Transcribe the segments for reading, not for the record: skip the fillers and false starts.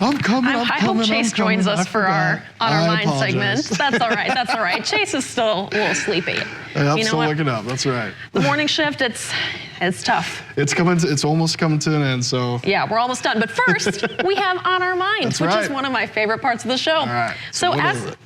I'm coming. I hope Chase joins us for our On Our Mind segment. That's all right. That's all right. Chase is still a little sleepy. Yeah, I'm still waking up. That's right. The morning shift, it's tough. It's almost coming to an end. So yeah, we're almost done. But first, we have On Our Minds, which is one of my favorite parts of the show. All right. So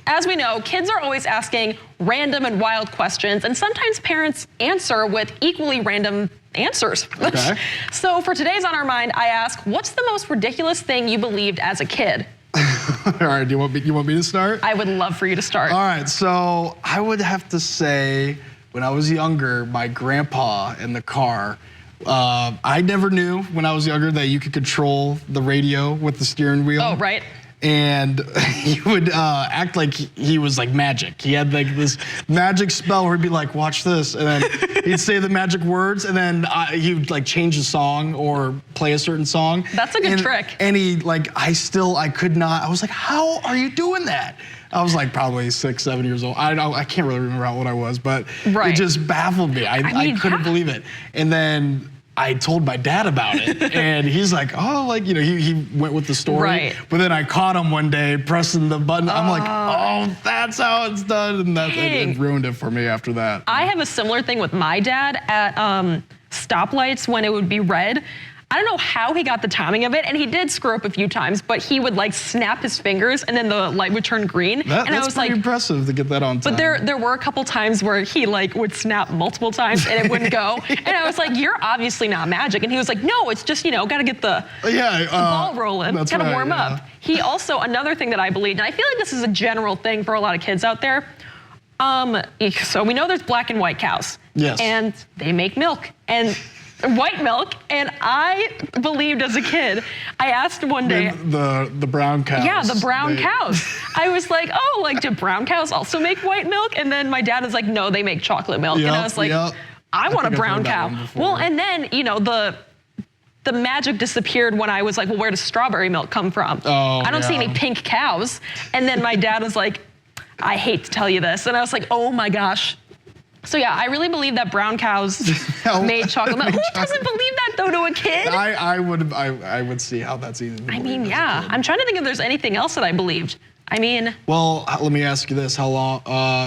as we know, kids are always asking random and wild questions, and sometimes parents answer with equally random answers. Okay. So for today's On Our Mind, I ask, what's the most ridiculous thing you believed as a kid? All right, do you want me to start? I would love for you to start. All right, so I would have to say, when I was younger, my grandpa in the car, I never knew when I was younger that you could control the radio with the steering wheel. Oh, right. And he would act like he was like magic. He had like this magic spell where he'd be like, watch this. And then he'd say the magic words, and then he would like change the song or play a certain song. That's a good trick. And he like, I could not, I was like, how are you doing that? I was like probably 6, 7 years old. I can't really remember what I was, but it just baffled me. I couldn't believe it. And then I told my dad about it, and he's like, oh, like, you know, he went with the story. Right. But then I caught him one day pressing the button. I'm like, oh, that's how it's done. And it ruined it for me after that. I have a similar thing with my dad at stoplights when it would be red. I don't know how he got the timing of it, and he did screw up a few times, but he would like snap his fingers and then the light would turn green. That's pretty impressive to get that on time. But there were a couple times where he like would snap multiple times and it wouldn't go. And I was like, you're obviously not magic. And he was like, no, it's just, you know, gotta get the ball rolling, gotta warm up. He also, another thing that I believed, and I feel like this is a general thing for a lot of kids out there. So we know there's black and white cows. Yes. And they make milk. And white milk, and I believed as a kid, I asked one day. The brown cows. Yeah, the brown cows. I was like, oh, like, do brown cows also make white milk? And then my dad was like, no, they make chocolate milk. And I was like, I want a brown cow. Well, and then, you know, the magic disappeared when I was like, well, where does strawberry milk come from? I don't see any pink cows. And then my dad was like, I hate to tell you this. And I was like, oh my gosh. So yeah, I really believe that brown cows made chocolate milk. Who doesn't believe that though to a kid? I would see how that's easy. I mean, yeah. I'm trying to think if there's anything else that I believed. I mean. Well, let me ask you this. How long,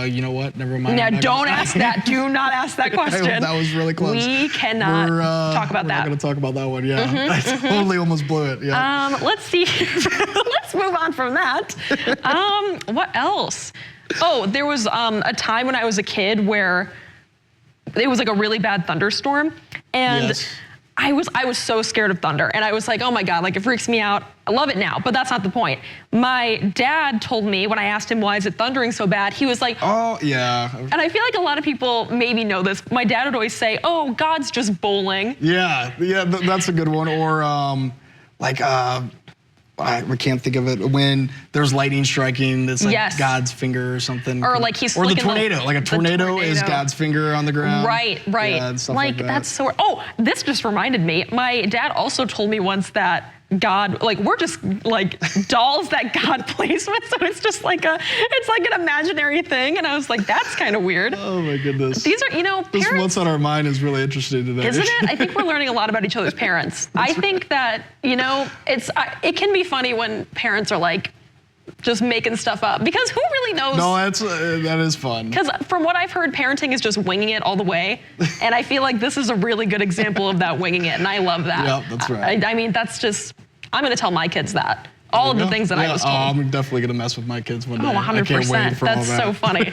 you know what? Never mind. No, don't ask that. Do not ask that question. That was really close. We cannot talk about that. We're not going to talk about that one, yeah. I totally almost blew it, yeah. Let's see. Let's move on from that. What else? Oh, there was a time when I was a kid where it was like a really bad thunderstorm, and I was so scared of thunder, and I was like, oh my God, like it freaks me out. I love it now, but that's not the point. My dad told me when I asked him, why is it thundering so bad? He was like, oh yeah. And I feel like a lot of people maybe know this. My dad would always say, oh, God's just bowling. Yeah, that's a good one. Or I can't think of it. When there's lightning striking, it's like God's finger or something. Or like he's or the tornado. Like a tornado is God's finger on the ground. Right. Yeah, and stuff like that. That's so. Oh, this just reminded me. My dad also told me once that God, like we're just like dolls that God plays with, so it's just like it's like an imaginary thing, and I was like, that's kind of weird. Oh my goodness. These are, you know, this What's on Our Mind is really interesting today. Isn't it? I think we're learning a lot about each other's parents. I think that, you know, it can be funny when parents are like just making stuff up, because who really knows? No, that is fun. Because from what I've heard, parenting is just winging it all the way, and I feel like this is a really good example of that winging it, and I love that. Yeah, that's right. I mean, that's just, I'm going to tell my kids that. All of the things that I was told. I'm definitely going to mess with my kids one day. Oh, 100%. I can't wait for all That's that. so funny.